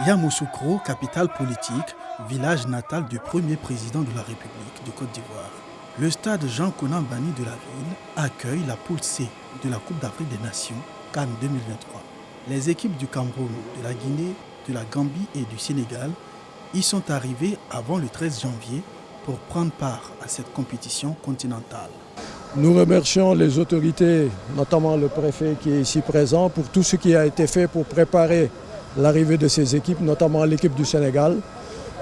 Yamoussoukro, capitale politique, village natal du premier président de la République de Côte d'Ivoire. Le stade Jean-Konan Banny de la ville accueille la poule C de la Coupe d'Afrique des Nations, CAN 2023. Les équipes du Cameroun, de la Guinée, de la Gambie et du Sénégal y sont arrivées avant le 13 janvier pour prendre part à cette compétition continentale. Nous remercions les autorités, notamment le préfet qui est ici présent, pour tout ce qui a été fait pour préparer l'arrivée de ces équipes, notamment l'équipe du Sénégal.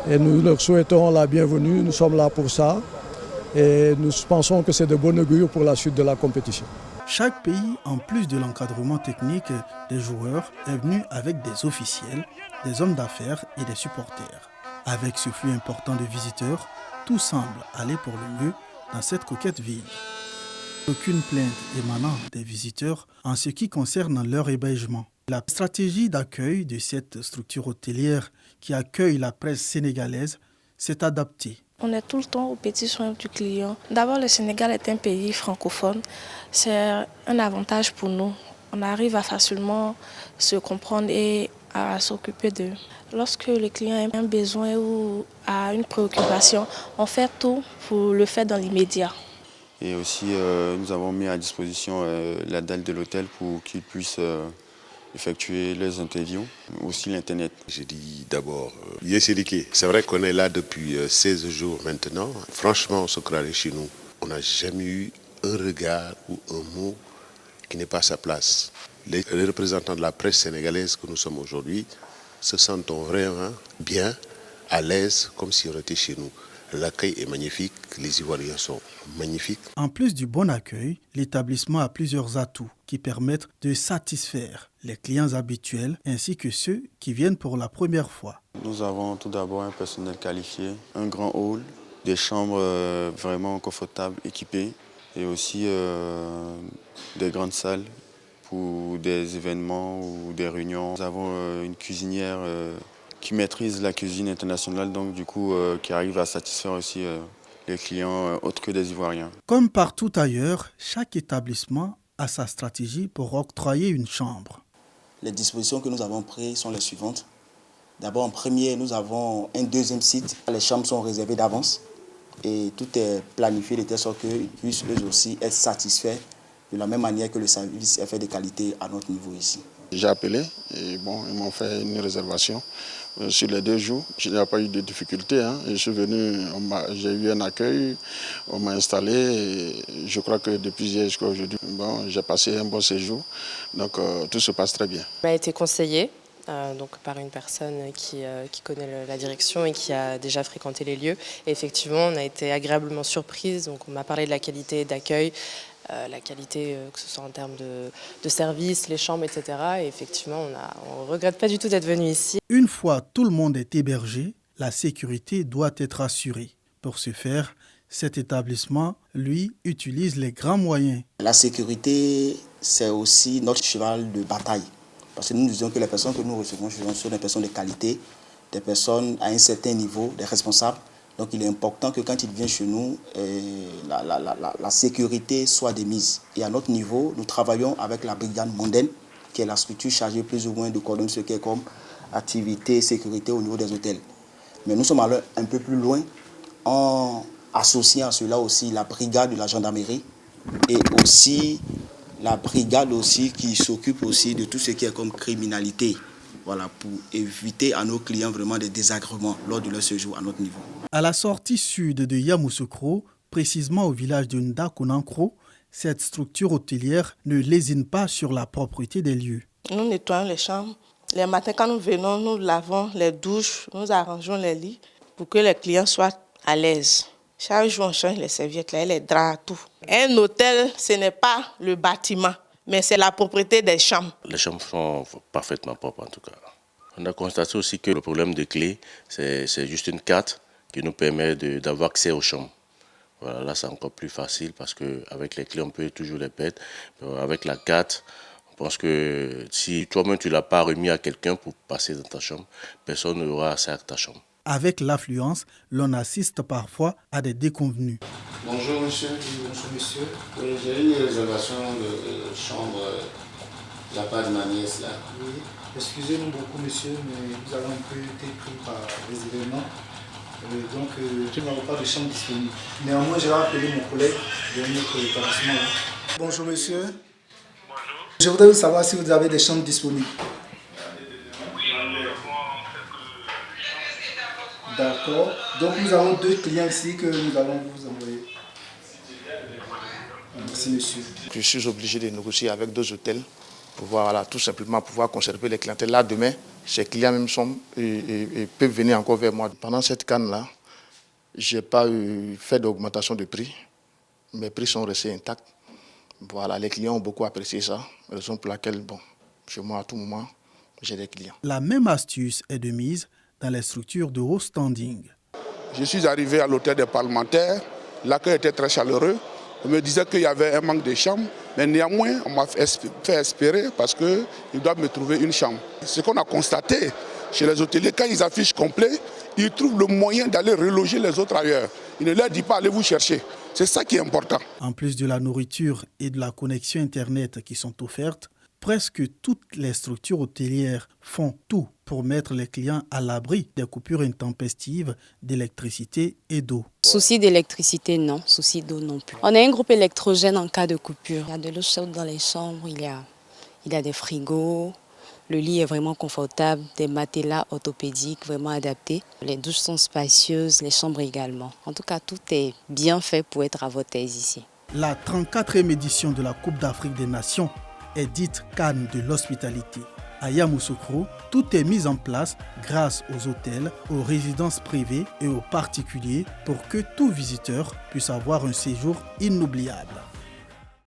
Et nous leur souhaitons la bienvenue, nous sommes là pour ça. Et nous pensons que c'est de bon augure pour la suite de la compétition. Chaque pays, en plus de l'encadrement technique des joueurs, est venu avec des officiels, des hommes d'affaires et des supporters. Avec ce flux important de visiteurs, tout semble aller pour le mieux dans cette coquette ville. Aucune plainte émanant des visiteurs en ce qui concerne leur hébergement. La stratégie d'accueil de cette structure hôtelière qui accueille la presse sénégalaise s'est adaptée. On est tout le temps aux petits soins du client. D'abord, le Sénégal est un pays francophone. C'est un avantage pour nous. On arrive à facilement se comprendre et à s'occuper d'eux. Lorsque le client a un besoin ou a une préoccupation, on fait tout pour le faire dans l'immédiat. Et aussi, nous avons mis à disposition la dalle de l'hôtel pour qu'ils puissent effectuer les interviews, aussi l'Internet. J'ai dit d'abord, c'est vrai qu'on est là depuis 16 jours maintenant. Franchement, on se croirait chez nous. On n'a jamais eu un regard ou un mot qui n'est pas à sa place. Les représentants de la presse sénégalaise que nous sommes aujourd'hui se sentent vraiment bien, à l'aise, comme si on était chez nous. L'accueil est magnifique, les Ivoiriens sont magnifiques. En plus du bon accueil, l'établissement a plusieurs atouts qui permettent de satisfaire les clients habituels ainsi que ceux qui viennent pour la première fois. Nous avons tout d'abord un personnel qualifié, un grand hall, des chambres vraiment confortables, équipées et aussi des grandes salles pour des événements ou des réunions. Nous avons une cuisinière qui maîtrise la cuisine internationale, donc du coup qui arrive à satisfaire aussi les clients autres que des Ivoiriens. Comme partout ailleurs, chaque établissement a sa stratégie pour octroyer une chambre. Les dispositions que nous avons prises sont les suivantes. D'abord, en premier, nous avons un deuxième site. Les chambres sont réservées d'avance et tout est planifié de telle sorte qu'ils puissent eux aussi être satisfaits de la même manière que le service est fait de qualité à notre niveau ici. J'ai appelé et bon, ils m'ont fait une réservation sur les 2 jours. Il n'y a pas eu de difficulté. Je suis venu, j'ai eu un accueil, on m'a installé. Et je crois que depuis hier jusqu'à aujourd'hui, j'ai passé un bon séjour. Donc tout se passe très bien. On a été conseillé donc par une personne qui connaît la direction et qui a déjà fréquenté les lieux. Et effectivement, on a été agréablement surprise. Donc on m'a parlé de la qualité d'accueil. La qualité, que ce soit en termes de services, les chambres, etc. Et effectivement, on ne regrette pas du tout d'être venu ici. Une fois tout le monde est hébergé, la sécurité doit être assurée. Pour ce faire, cet établissement, lui, utilise les grands moyens. La sécurité, c'est aussi notre cheval de bataille. Parce que nous disons que les personnes que nous recevons sont des personnes de qualité, des personnes à un certain niveau, des responsables. Donc il est important que quand ils viennent chez nous, la sécurité soit de mise. Et à notre niveau, nous travaillons avec la brigade mondaine, qui est la structure chargée plus ou moins de coordonner ce qui est comme activité et sécurité au niveau des hôtels. Mais nous sommes allés un peu plus loin en associant à cela aussi la brigade de la gendarmerie et aussi la brigade aussi qui s'occupe aussi de tout ce qui est comme criminalité. Voilà, pour éviter à nos clients vraiment des désagréments lors de leur séjour à notre niveau. À la sortie sud de Yamoussoukro, précisément au village de Nda-Konankro, cette structure hôtelière ne lésine pas sur la propreté des lieux. Nous nettoyons les chambres. Les matins, quand nous venons, nous lavons les douches, nous arrangeons les lits pour que les clients soient à l'aise. Chaque jour, on change les serviettes, les draps, tout. Un hôtel, ce n'est pas le bâtiment, mais c'est la propreté des chambres. Les chambres sont parfaitement propres en tout cas. On a constaté aussi que le problème des clés, c'est juste une carte qui nous permet d'avoir accès aux chambres. Voilà, là c'est encore plus facile parce qu'avec les clés on peut toujours les perdre. Avec la carte, on pense que si toi-même tu ne l'as pas remis à quelqu'un pour passer dans ta chambre, personne n'aura accès à ta chambre. Avec l'affluence, l'on assiste parfois à des déconvenues. Bonjour monsieur, bonjour monsieur. Oui, j'ai une réservation de chambre de la part de ma nièce là. Oui. Excusez-nous beaucoup, monsieur, mais nous avons un peu été pris par les événements. Donc, nous n'avons pas de chambre disponible. Néanmoins, je vais appeler mon collègue de notre établissement. Bonjour, monsieur. Bonjour. Je voudrais savoir si vous avez des chambres disponibles. D'accord. Donc, nous avons 2 clients ici que nous allons vous envoyer. Merci, monsieur. Je suis obligé de négocier avec 2 hôtels pour pouvoir, tout simplement pouvoir conserver les clientèles. Là, demain, ces clients même peuvent venir encore vers moi. Pendant cette canne-là, je n'ai pas fait d'augmentation de prix. Mes prix sont restés intacts. Voilà, les clients ont beaucoup apprécié ça, raison pour laquelle, chez moi, à tout moment, j'ai des clients. La même astuce est de mise dans les structures de haut standing. Je suis arrivé à l'hôtel des parlementaires, l'accueil était très chaleureux. On me disait qu'il y avait un manque de chambres, mais néanmoins, on m'a fait espérer parce qu'ils doivent me trouver une chambre. Ce qu'on a constaté chez les hôteliers, quand ils affichent complet, ils trouvent le moyen d'aller reloger les autres ailleurs. Ils ne leur disent pas allez vous chercher. C'est ça qui est important. En plus de la nourriture et de la connexion Internet qui sont offertes, presque toutes les structures hôtelières font tout pour mettre les clients à l'abri des coupures intempestives d'électricité et d'eau. Souci d'électricité, non. Souci d'eau, non plus. On a un groupe électrogène en cas de coupure. Il y a de l'eau chaude dans les chambres, il y a des frigos. Le lit est vraiment confortable, des matelas orthopédiques vraiment adaptés. Les douches sont spacieuses, les chambres également. En tout cas, tout est bien fait pour être à votre aise ici. La 34e édition de la Coupe d'Afrique des Nations est dite CAN de l'hospitalité. À Yamoussoukro, tout est mis en place grâce aux hôtels, aux résidences privées et aux particuliers pour que tout visiteur puisse avoir un séjour inoubliable.